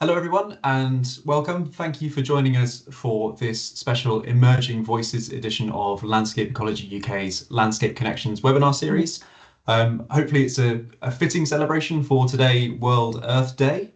Hello, everyone, and welcome. Thank you for joining us for this special Emerging Voices edition of Landscape Ecology UK's Landscape Connections webinar series. Hopefully it's a fitting celebration for today, World Earth Day.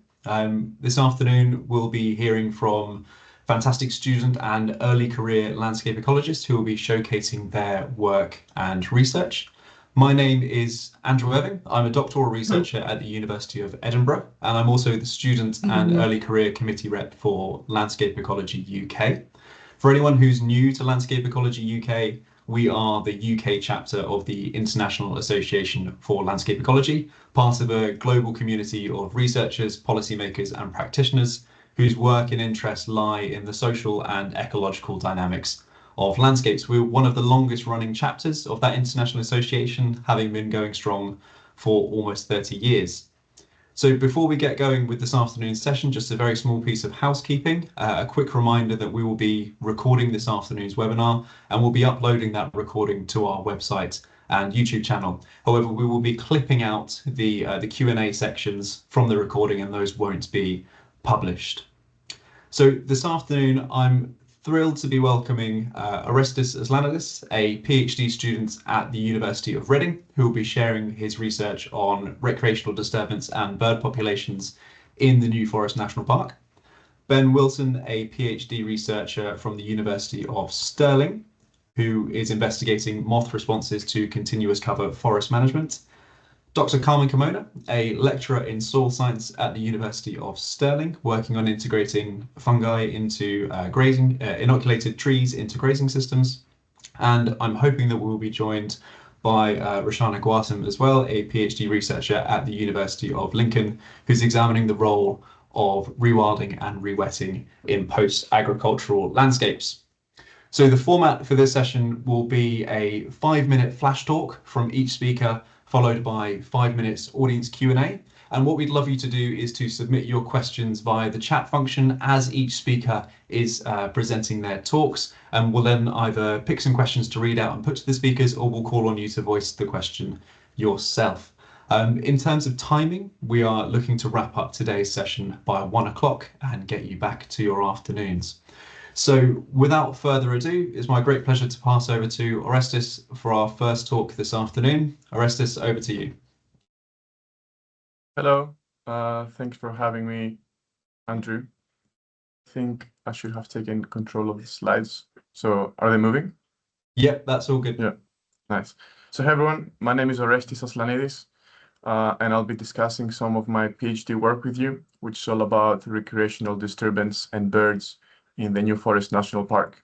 This afternoon, we'll be hearing from fantastic student and early career landscape ecologists who will be showcasing their work and research. My name is Andrew Irving. I'm a doctoral researcher at the University of Edinburgh, and I'm also the Student and Early Career Committee Rep for Landscape Ecology UK. For anyone who's new to Landscape Ecology UK, we are the UK chapter of the International Association for Landscape Ecology, part of a global community of researchers, policymakers, and practitioners whose work and interests lie in the social and ecological dynamics of landscapes. We're one of the longest running chapters of that international association, having been going strong for almost 30 years. So before we get going with this afternoon's session, just a very small piece of housekeeping, a quick reminder that we will be recording this afternoon's webinar and we'll be uploading that recording to our website and YouTube channel. However, we will be clipping out the Q&A sections from the recording and those won't be published. So this afternoon, I'm thrilled to be welcoming Orestis Aslandis, a PhD student at the University of Reading, who will be sharing his research on recreational disturbance and bird populations in the New Forest National Park. Ben Wilson, a PhD researcher from the University of Stirling, who is investigating moth responses to continuous cover forest management. Dr. Carmen Carmona, a lecturer in soil science at the University of Stirling, working on integrating fungi into grazing, inoculated trees into grazing systems. And I'm hoping that we'll be joined by Roshana Gautam as well, a PhD researcher at the University of Lincoln, who's examining the role of rewilding and rewetting in post-agricultural landscapes. So the format for this session will be a 5-minute flash talk from each speaker, followed by 5 minutes audience Q&A. And what we'd love you to do is to submit your questions via the chat function as each speaker is presenting their talks. And we'll then either pick some questions to read out and put to the speakers, or we'll call on you to voice the question yourself. In terms of timing, we are looking to wrap up today's session by 1 o'clock and get you back to your afternoons. So without further ado, it's my great pleasure to pass over to Orestis for our first talk this afternoon. Orestis, over to you. Hello, thanks for having me, Andrew. I think I should have taken control of the slides. So are they moving? Yep, that's all good. Yeah, nice. So hey everyone, my name is Orestis Aslandis, and I'll be discussing some of my PhD work with you, which is all about recreational disturbance and birds in the New Forest National Park.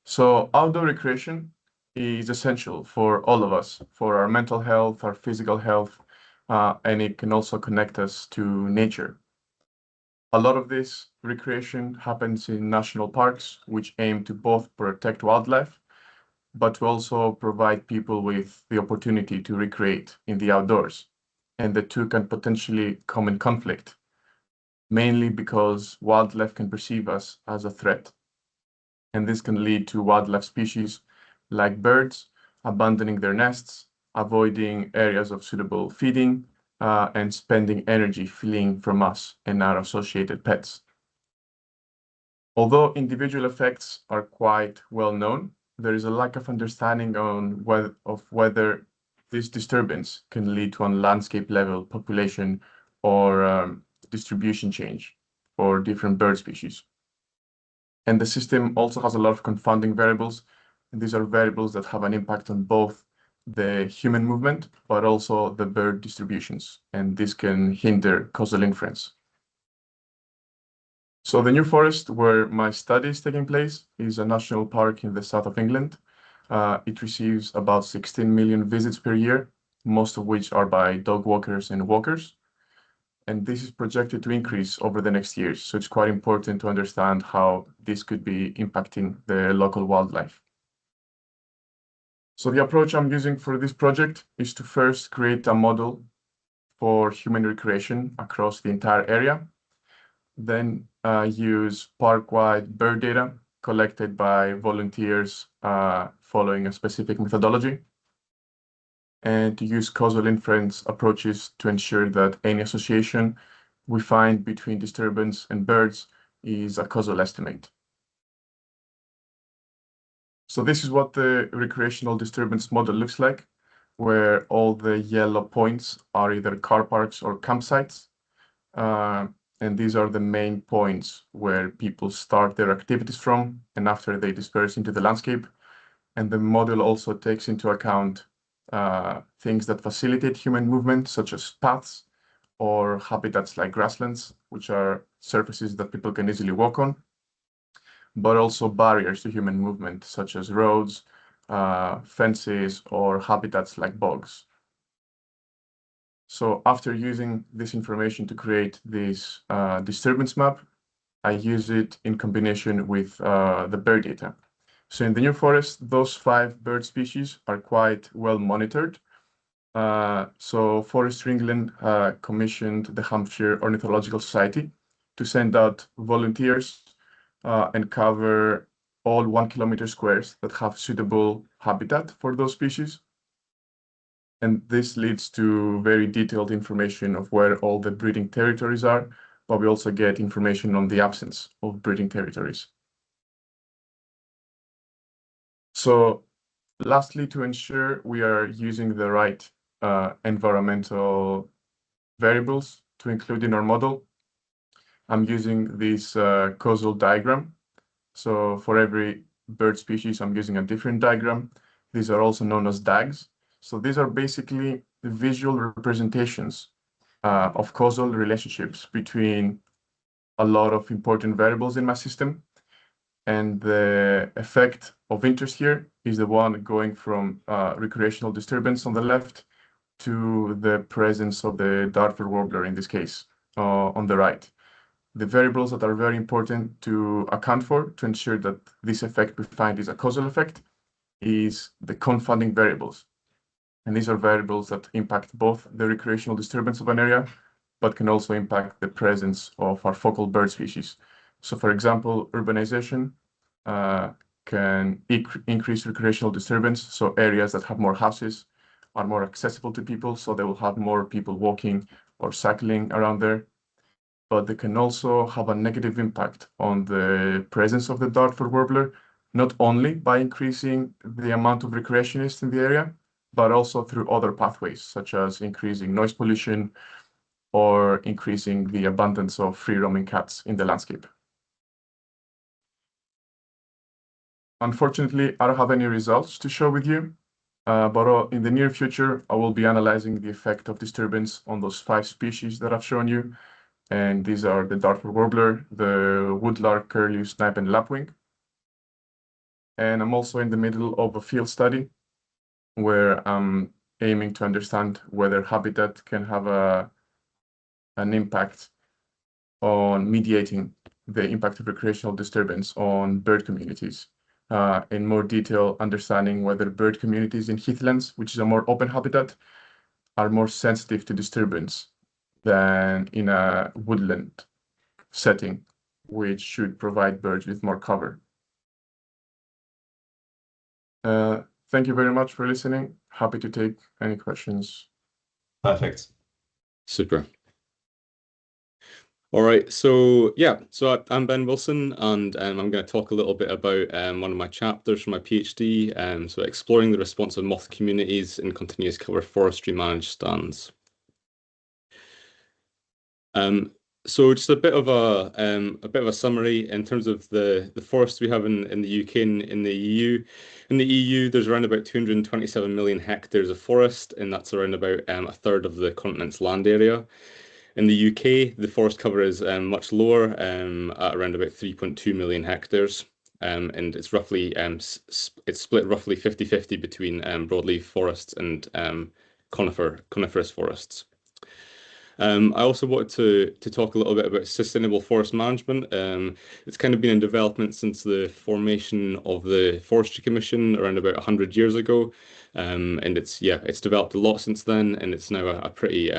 So outdoor recreation is essential for all of us, for our mental health, our physical health, and it can also connect us to nature. A lot of this recreation happens in national parks, which aim to both protect wildlife, but to also provide people with the opportunity to recreate in the outdoors. And the two can potentially come in conflict, mainly because wildlife can perceive us as a threat. And this can lead to wildlife species like birds abandoning their nests, avoiding areas of suitable feeding, and spending energy fleeing from us and our associated pets. Although individual effects are quite well known, there is a lack of understanding of whether this disturbance can lead to a landscape level population or distribution change for different bird species. And the system also has a lot of confounding variables. And these are variables that have an impact on both the human movement, but also the bird distributions. And this can hinder causal inference. So the New Forest, where my study is taking place, is a national park in the south of England. It receives about 16 million visits per year, most of which are by dog walkers and walkers. And this is projected to increase over the next years. So it's quite important to understand how this could be impacting the local wildlife. So the approach I'm using for this project is to first create a model for human recreation across the entire area, then use park-wide bird data collected by volunteers following a specific methodology, and to use causal inference approaches to ensure that any association we find between disturbance and birds is a causal estimate. So this is what the recreational disturbance model looks like, where all the yellow points are either car parks or campsites. And these are the main points where people start their activities from and after they disperse into the landscape. And the model also takes into account things that facilitate human movement, such as paths or habitats like grasslands, which are surfaces that people can easily walk on, but also barriers to human movement, such as roads, fences, or habitats like bogs. So after using this information to create this disturbance map, I use it in combination with the bird data. So in the New Forest, those 5 bird species are quite well monitored. So Forestry England commissioned the Hampshire Ornithological Society to send out volunteers and cover all 1 kilometer squares that have suitable habitat for those species. And this leads to very detailed information of where all the breeding territories are, but we also get information on the absence of breeding territories. So lastly, to ensure we are using the right environmental variables to include in our model, I'm using this causal diagram. So for every bird species, I'm using a different diagram. These are also known as DAGs. So these are basically visual representations of causal relationships between a lot of important variables in my system. And the effect of interest here is the one going from recreational disturbance on the left to the presence of the Dartford warbler in this case on the right. The variables that are very important to account for to ensure that this effect we find is a causal effect is the confounding variables. And these are variables that impact both the recreational disturbance of an area, but can also impact the presence of our focal bird species. So for example, urbanization can increase recreational disturbance. So areas that have more houses are more accessible to people, so they will have more people walking or cycling around there. But they can also have a negative impact on the presence of the Dartford warbler, not only by increasing the amount of recreationists in the area, but also through other pathways, such as increasing noise pollution or increasing the abundance of free-roaming cats in the landscape. Unfortunately, I don't have any results to show with you, but in the near future, I will be analyzing the effect of disturbance on those 5 species that I've shown you. And these are the Dartford warbler, the woodlark, curlew, snipe, and lapwing. And I'm also in the middle of a field study where I'm aiming to understand whether habitat can have an impact on mediating the impact of recreational disturbance on bird communities. In more detail, understanding whether bird communities in heathlands, which is a more open habitat, are more sensitive to disturbance than in a woodland setting, which should provide birds with more cover. Thank you very much for listening. Happy to take any questions. Perfect. Super. All right, so yeah, so I'm Ben Wilson, and I'm going to talk a little bit about one of my chapters from my PhD, so exploring the response of moth communities in continuous cover forestry managed stands. So just a bit of a summary in terms of the forests we have in the UK and in the EU. In the EU, there's around about 227 million hectares of forest, and that's around about a third of the continent's land area. In the UK, the forest cover is much lower, at around about 3.2 million hectares, and it's roughly it's split roughly 50-50 between broadleaf forests and coniferous forests. I also wanted to talk a little bit about sustainable forest management. It's kind of been in development since the formation of the Forestry Commission around about 100 years ago, and it's developed a lot since then, and it's now a pretty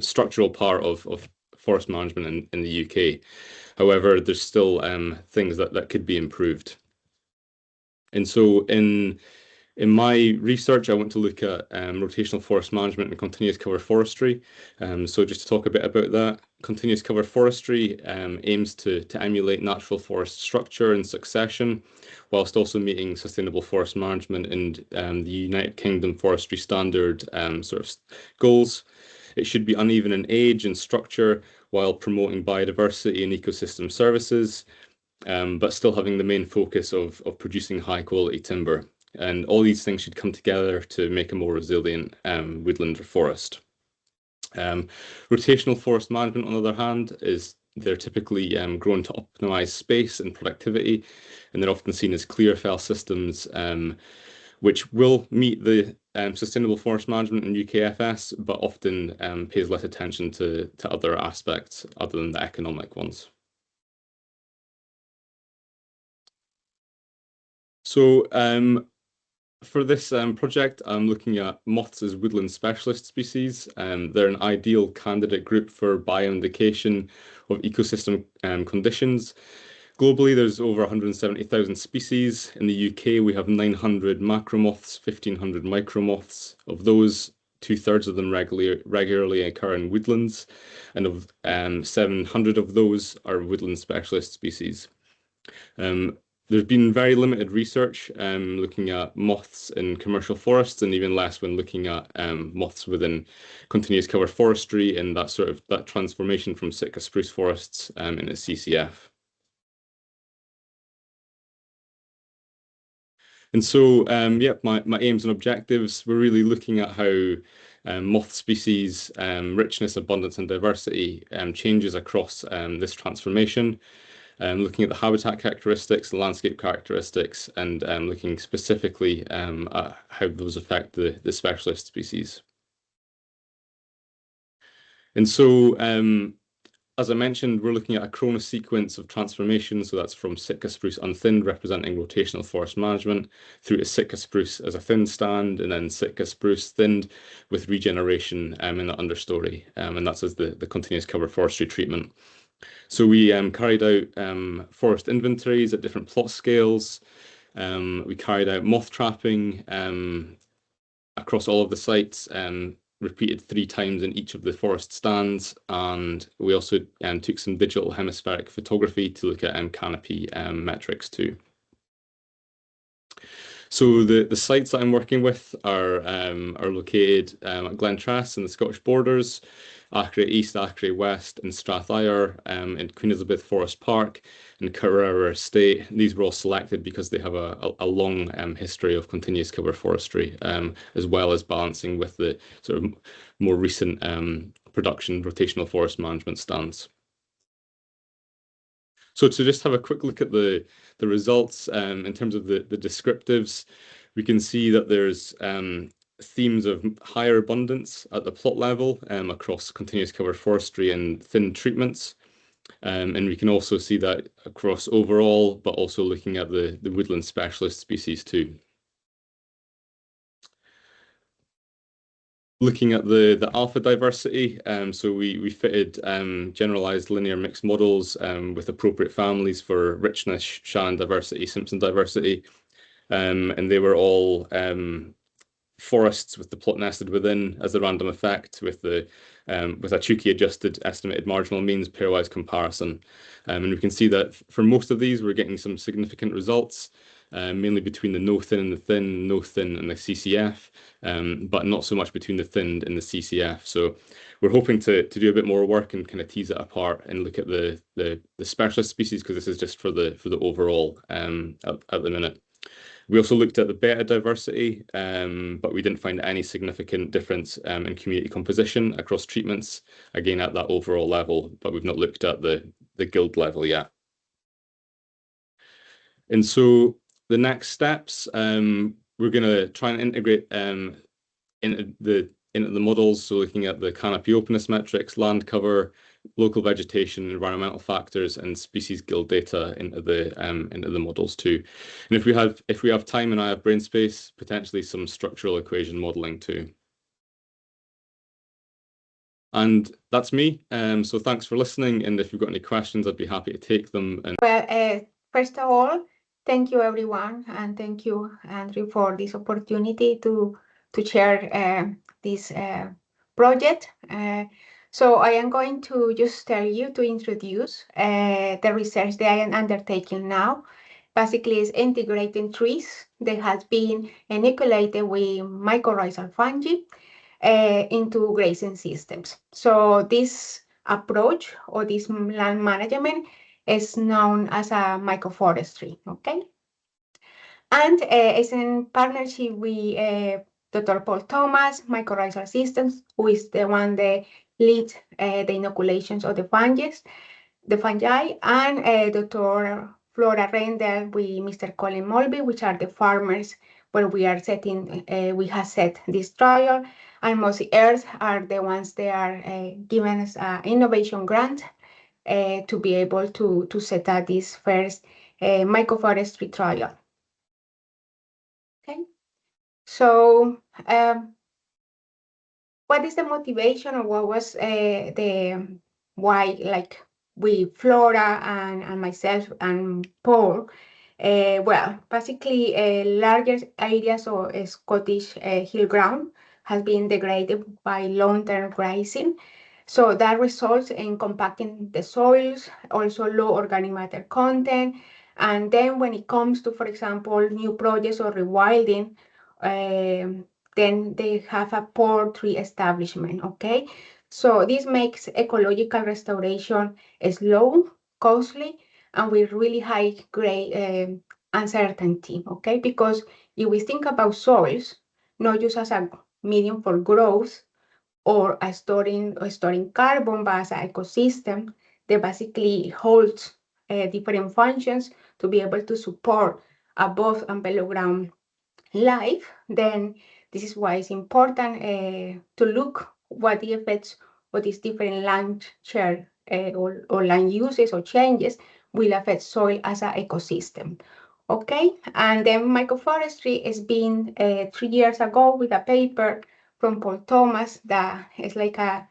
structural part of forest management in the UK. However, there's still things that could be improved. And so in In my research, I want to look at rotational forest management and continuous cover forestry. So just to talk a bit about that, continuous cover forestry aims to emulate natural forest structure and succession, whilst also meeting sustainable forest management and the United Kingdom Forestry Standard sort of goals. It should be uneven in age and structure while promoting biodiversity and ecosystem services, but still having the main focus of producing high quality timber. And all these things should come together to make a more resilient woodland or forest. Rotational forest management, on the other hand, they're typically grown to optimize space and productivity, and they're often seen as clear fell systems, which will meet the sustainable forest management in UKFS, but often pays less attention to other aspects other than the economic ones. So for this project, I'm looking at moths as woodland specialist species. They're an ideal candidate group for bioindication of ecosystem conditions. Globally, there's over 170,000 species. In the UK, we have 900 macromoths, 1,500 micromoths. Of those, 2/3 of them regularly occur in woodlands, and of 700 of those are woodland specialist species. There's been very limited research looking at moths in commercial forests, and even less when looking at moths within continuous cover forestry and that transformation from Sitka spruce forests into CCF. And so, my aims and objectives, we're really looking at how moth species richness, abundance, and diversity changes across this transformation. Looking at the habitat characteristics, the landscape characteristics, and looking specifically at how those affect the specialist species. And so, as I mentioned, we're looking at a chronus sequence of transformation. So that's from Sitka spruce unthinned, representing rotational forest management, through to Sitka spruce as a thin stand, and then Sitka spruce thinned with regeneration in the understory. And that's as the continuous cover forestry treatment. So we carried out forest inventories at different plot scales. We carried out moth trapping across all of the sites, repeated 3 times in each of the forest stands, and we also took some digital hemispheric photography to look at canopy metrics too. So the sites that I'm working with are located at Glentrass in the Scottish borders, Achray East, Achray West, and Strathire in Queen Elizabeth Forest Park, and Carrera Estate. These were all selected because they have a long history of continuous cover forestry, as well as balancing with the sort of more recent production rotational forest management stands. So to just have a quick look at the results in terms of the descriptives, we can see that there's themes of higher abundance at the plot level across continuous cover forestry and thin treatments. And we can also see that across overall, but also looking at the woodland specialist species too. Looking at the alpha diversity, so we fitted generalized linear mixed models with appropriate families for richness, Shannon diversity, Simpson diversity, and they were all forests with the plot nested within as a random effect with a Tukey adjusted estimated marginal means pairwise comparison. And we can see that for most of these, we're getting some significant results, mainly between the no thin and the thin, no thin and the CCF, but not so much between the thinned and the CCF. So we're hoping to do a bit more work and kind of tease it apart and look at the specialist species, because this is just for the overall at the minute. We also looked at the beta diversity, but we didn't find any significant difference in community composition across treatments, again at that overall level, but we've not looked at the guild level yet. And so the next steps, we're going to try and integrate into the models, so looking at the canopy openness metrics, land cover, local vegetation, environmental factors, and species guild data into the models too. And if we have time and I have brain space, potentially some structural equation modeling too. And that's me. So thanks for listening. And if you've got any questions, I'd be happy to take them. Well, first of all, Thank you, everyone, and thank you, Andrew, for this opportunity to share this project. So I am going to just tell you to introduce the research that I am undertaking now. Basically, is integrating trees that has been inoculated with mycorrhizal fungi into grazing systems. So this approach or this land management is known as a mycoforestry, okay? And it's in partnership with Dr. Paul Thomas, Mycorrhizal Systems, who is the one that leads the inoculations of the fungi, and Dr. Flora Rendell with Mr. Colin Mulvey, which are the farmers where we are setting, we have set this trial, and Mossy Earth are the ones that are giving us an innovation grant to be able to set up this first mycoforestry trial. Okay, so what is the motivation, or what was the why, like with Flora and myself and Paul? Well, basically, larger areas of Scottish hill ground has been degraded by long-term grazing. So that results in compacting the soils, also low organic matter content. And then when it comes to, for example, new projects or rewilding, then they have a poor tree establishment, okay? So this makes ecological restoration slow, costly, and with really high grade uncertainty, okay? Because if we think about soils, not just as a medium for growth or storing carbon, but as an ecosystem that basically holds different functions to be able to support above and below ground life, then this is why it's important to look what the effects of these different land share or land uses or changes will affect soil as an ecosystem. Okay, and then mycoforestry has been 3 years ago with a paper from Paul Thomas that is like a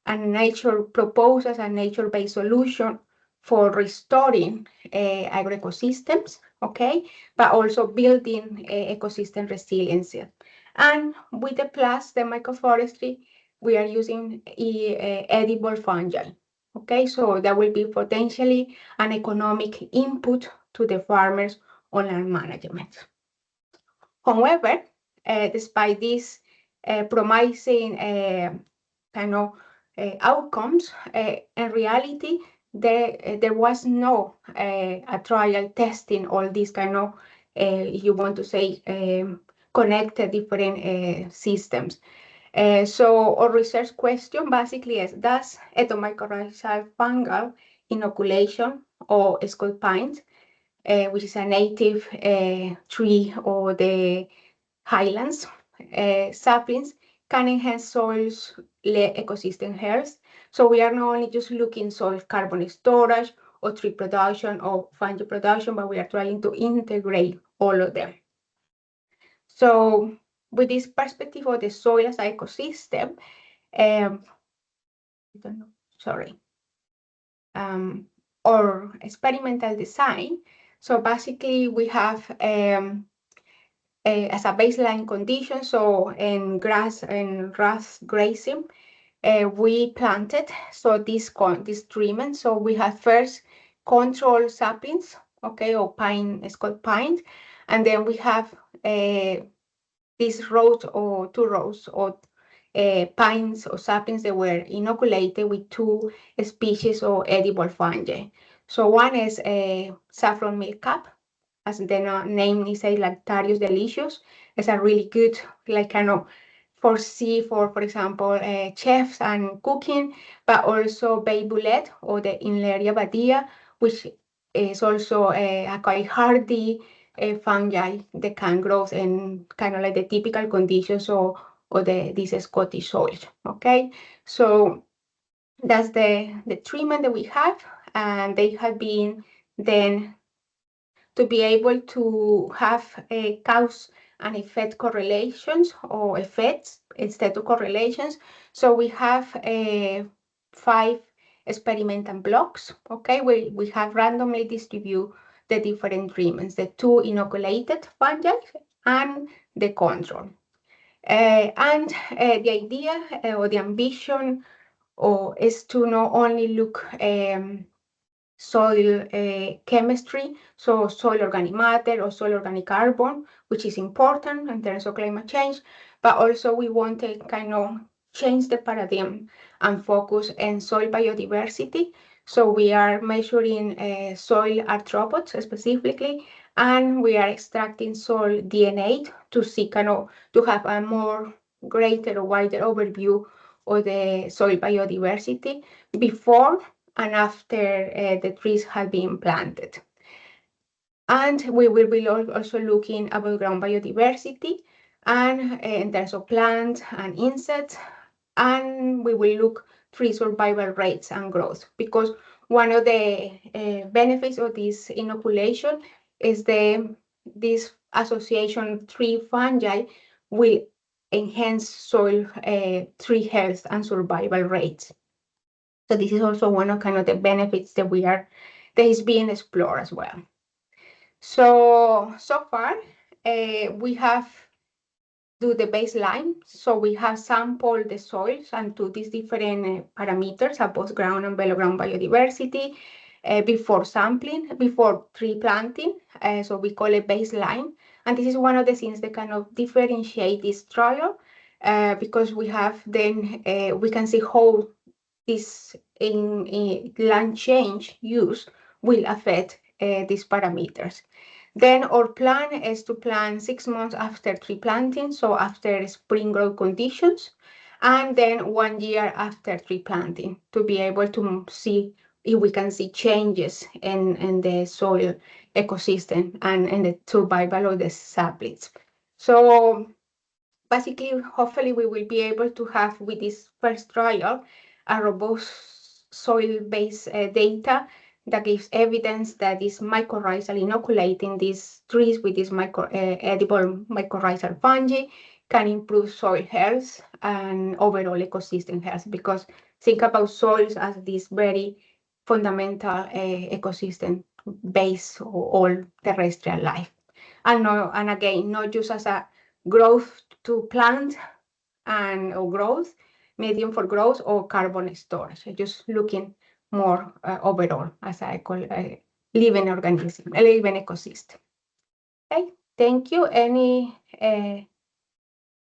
nature proposes a nature-based solution for restoring agroecosystems, okay, but also building ecosystem resiliency. And with the plus, the mycoforestry, we are using edible fungi, okay, so that will be potentially an economic input to the farmers on land management. However, despite these promising kind of outcomes, in reality, there was no a trial testing all these kind of, you want to say, connected different systems. So our research question basically is, does ethomycorrhizal fungal inoculation or Scotch pine, which is a native tree of the highlands, saplings, can enhance soils ecosystem health. So we are not only just looking soil carbon storage or tree production or fungi production, but we are trying to integrate all of them. So with this perspective of the soil as an ecosystem, or experimental design. So basically we have as a baseline condition, so in grass grazing, we planted this treatment. So we have first control saplings, okay, or Scotch pine, and then we have these rows or 2 rows of pines or saplings that were inoculated with 2 species of edible fungi. So one is a saffron milkcap, as the name is say, Lactarius delicious. It's a really good, like kind of for example, chefs and cooking, but also bay bullet or the Inleria badia, which is also a quite hardy fungi that can grow in kind of like the typical conditions of this Scottish soil. Okay, so that's the treatment that we have, and they have been then to be able to have a cause and effect correlations or effects instead of correlations. So we have 5 experimental blocks, okay? We have randomly distributed the different treatments, the 2 inoculated fungi and the control. And the idea or the ambition is to not only look soil chemistry, so soil organic matter or soil organic carbon, which is important in terms of climate change, but also we want to kind of change the paradigm and focus on soil biodiversity. So we are measuring soil arthropods specifically, and we are extracting soil DNA to see kind of to have a more greater or wider overview of the soil biodiversity before and after the trees have been planted. And we will be also looking about ground biodiversity and in terms of plants and insects, and we will look tree survival rates and growth, because one of the benefits of this inoculation is this association tree fungi will enhance soil tree health and survival rates. So this is also one of kind of the benefits that is being explored as well. So far, we have do the baseline. So we have sampled the soils and to these different parameters, above ground and below ground biodiversity, before tree planting. So we call it baseline. And this is one of the things that kind of differentiate this trial, because we have then, we can see how this in land change use will affect these parameters. Then our plan is to plant 6 months after tree planting, so after spring growth conditions, and then 1 year after tree planting to be able to see if we can see changes in the soil ecosystem and in the survival of the saplings. So basically, hopefully we will be able to have with this first trial a robust soil-based data that gives evidence that this mycorrhizal inoculating these trees with this edible mycorrhizal fungi can improve soil health and overall ecosystem health, because think about soils as this very fundamental ecosystem base of all terrestrial life. And again, not just as a growth to plant or growth, medium for growth or carbon storage. Just looking more overall as I call a living organism, a living ecosystem. Okay, thank you. I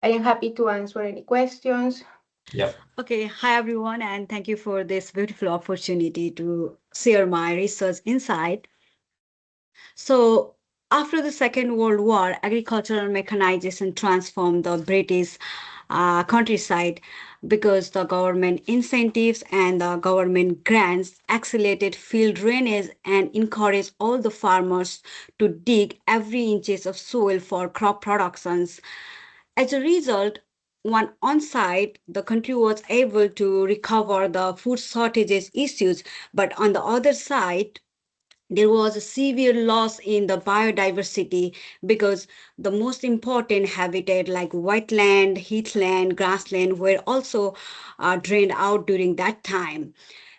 am happy to answer any questions. Yep. Okay, hi everyone, and thank you for this beautiful opportunity to share my research insight. So, after the Second World War, agricultural mechanization transformed the British countryside because the government incentives and the government grants accelerated field drainage and encouraged all the farmers to dig every inches of soil for crop productions. As a result, on side, the country was able to recover the food shortages issues, but on the other side, there was a severe loss in the biodiversity because the most important habitat like wetland, heathland, grassland were also drained out during that time.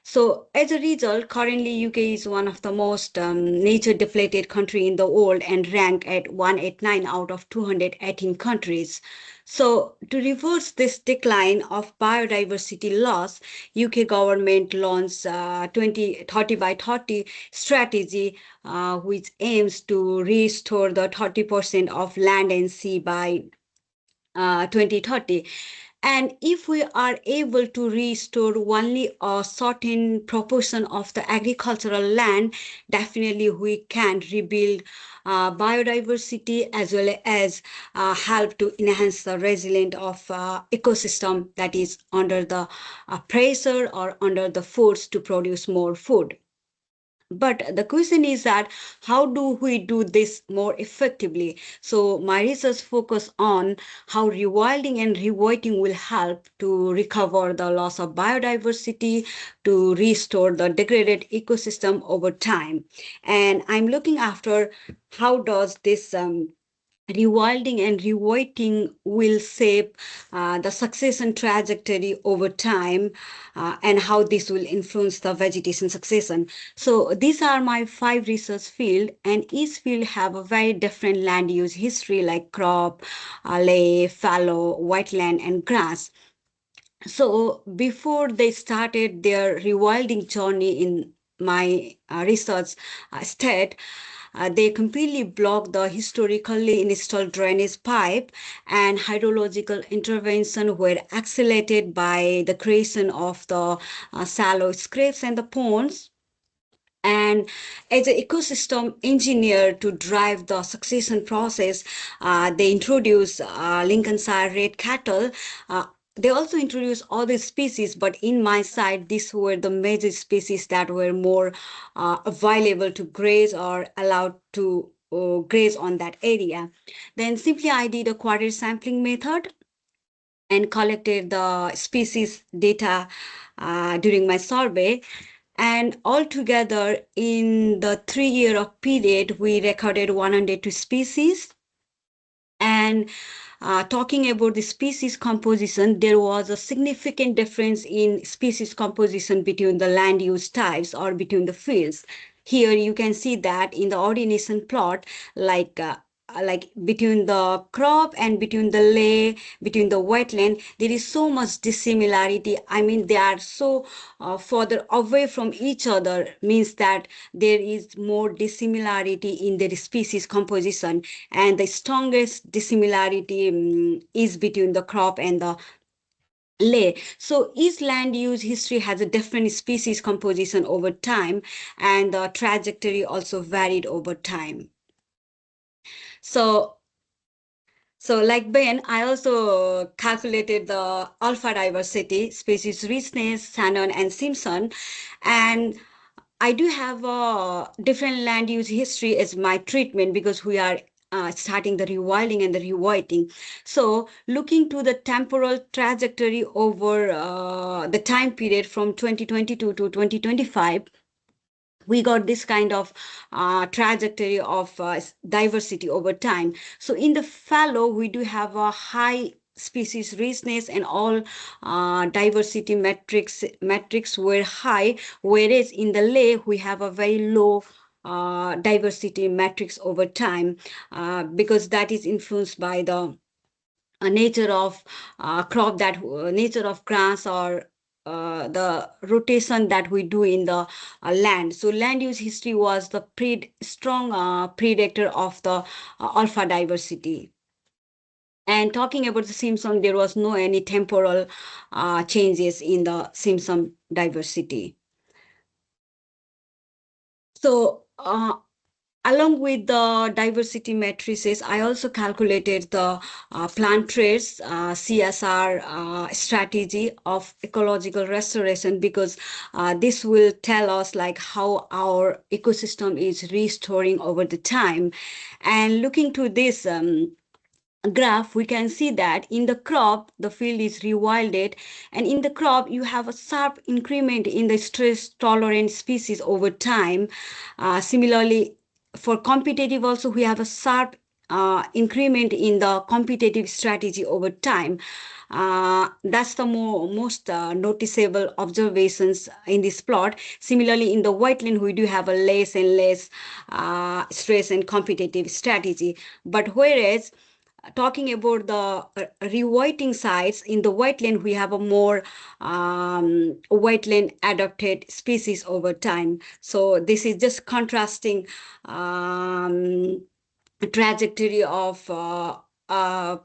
So as a result, currently UK is one of the most nature depleted country in the world and ranked at 189 out of 218 countries. So to reverse this decline of biodiversity loss, UK government launched 30 by 30 strategy, which aims to restore the 30% of land and sea by 2030. And if we are able to restore only a certain proportion of the agricultural land, definitely we can rebuild biodiversity as well as help to enhance the resilience of ecosystem that is under the pressure or under the force to produce more food. But the question is that how do we do this more effectively? So my research focus on how rewilding and rewetting will help to recover the loss of biodiversity, to restore the degraded ecosystem over time. And I'm looking after how does this rewilding and rewetting will shape the succession trajectory over time, and how this will influence the vegetation succession. So these are my 5 research fields, and each field have a very different land use history, like crop, lay, fallow, wetland, and grass. So before they started their rewilding journey in my research state, they completely blocked the historically installed drainage pipe, and hydrological intervention were accelerated by the creation of the shallow scrapes and the ponds. And as an ecosystem engineer to drive the succession process, they introduced Lincolnshire red cattle. They also introduced other species, but in my side, these were the major species that were more available to graze or allowed to graze on that area. Then simply I did a quarter sampling method and collected the species data during my survey. And altogether, in the 3-year of period, we recorded 102 species. And talking about the species composition, there was a significant difference in species composition between the land use types or between the fields. Here you can see that in the ordination plot, like between the crop and between the lay, between the wetland, there is so much dissimilarity. I mean, they are so further away from each other, means that there is more dissimilarity in their species composition, and the strongest dissimilarity is between the crop and the lay. So each land use history has a different species composition over time, and the trajectory also varied over time. So like Ben, I also calculated the alpha diversity, species richness, Shannon and Simpson, and I do have a different land use history as my treatment, because we are starting the rewilding and the rewetting. So looking to the temporal trajectory over the time period from 2022 to 2025, we got this kind of trajectory of diversity over time. So in the fallow, we do have a high species richness, and all diversity metrics were high, whereas in the lay, we have a very low diversity metrics over time, because that is influenced by the nature of crop, that nature of grass, or the rotation that we do in the land. So land use history was the strong predictor of the alpha diversity. And talking about the Simpson, there was no any temporal changes in the Simpson diversity. So along with the diversity matrices, I also calculated the plant traits CSR strategy of ecological restoration, because this will tell us like how our ecosystem is restoring over the time. And looking to this graph, we can see that in the crop, the field is rewilded, and in the crop, you have a sharp increment in the stress tolerant species over time. Similarly, for competitive also, we have a sharp increment in the competitive strategy over time. That's the most noticeable observations in this plot. Similarly, in the wetland, we do have a less and less stress and competitive strategy. But whereas talking about the rewetting sites, in the wetland, we have a more wetland adapted species over time. So this is just contrasting trajectory of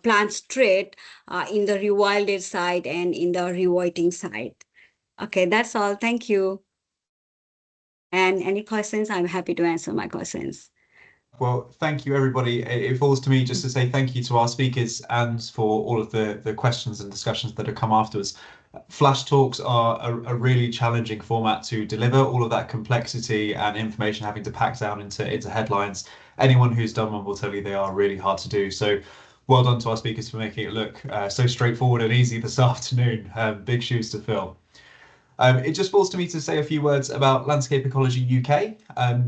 plant trait in the rewilded site and in the rewetting site. Okay, that's all. Thank you. And any questions? I'm happy to answer my questions. Well, thank you, everybody. It falls to me just to say thank you to our speakers and for all of the questions and discussions that have come afterwards. Flash talks are a really challenging format to deliver, all of that complexity and information having to pack down into headlines. Anyone who's done one will tell you they are really hard to do. So well done to our speakers for making it look so straightforward and easy this afternoon. Big shoes to fill. It just falls to me to say a few words about Landscape Ecology UK.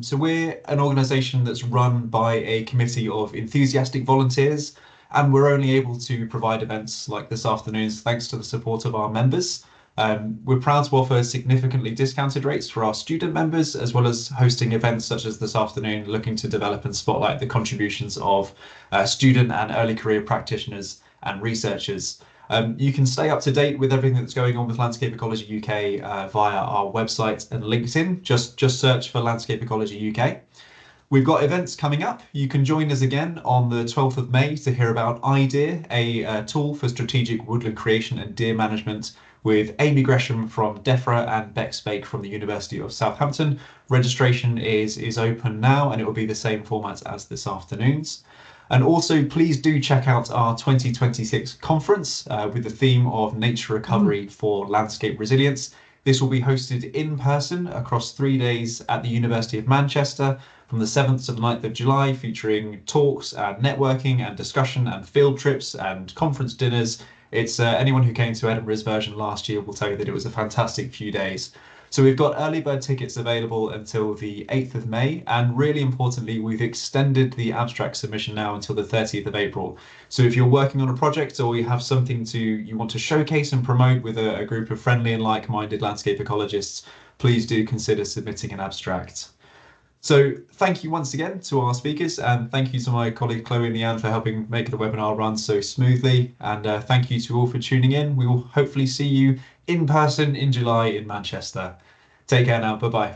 So we're an organisation that's run by a committee of enthusiastic volunteers, and we're only able to provide events like this afternoon thanks to the support of our members. We're proud to offer significantly discounted rates for our student members, as well as hosting events such as this afternoon, looking to develop and spotlight the contributions of student and early career practitioners and researchers. You can stay up to date with everything that's going on with Landscape Ecology UK via our website and LinkedIn. Just search for Landscape Ecology UK. We've got events coming up. You can join us again on the 12th of May to hear about IDEA, a tool for strategic woodland creation and deer management, with Amy Gresham from DEFRA and Beck Spake from the University of Southampton. Registration is open now, and it will be the same format as this afternoon's. And also, please do check out our 2026 conference with the theme of Nature Recovery for Landscape Resilience. This will be hosted in person across 3 days at the University of Manchester from the 7th to the 9th of July, featuring talks and networking and discussion and field trips and conference dinners. It's anyone who came to Edinburgh's version last year will tell you that it was a fantastic few days. So we've got early bird tickets available until the 8th of May, and really importantly, we've extended the abstract submission now until the 30th of April. So if you're working on a project or you have something you want to showcase and promote with a group of friendly and like-minded landscape ecologists, please do consider submitting an abstract. So thank you once again to our speakers, and thank you to my colleague Chloe and Leanne for helping make the webinar run so smoothly. And thank you to all for tuning in. We will hopefully see you in person in July in Manchester. Take care now. Bye-bye.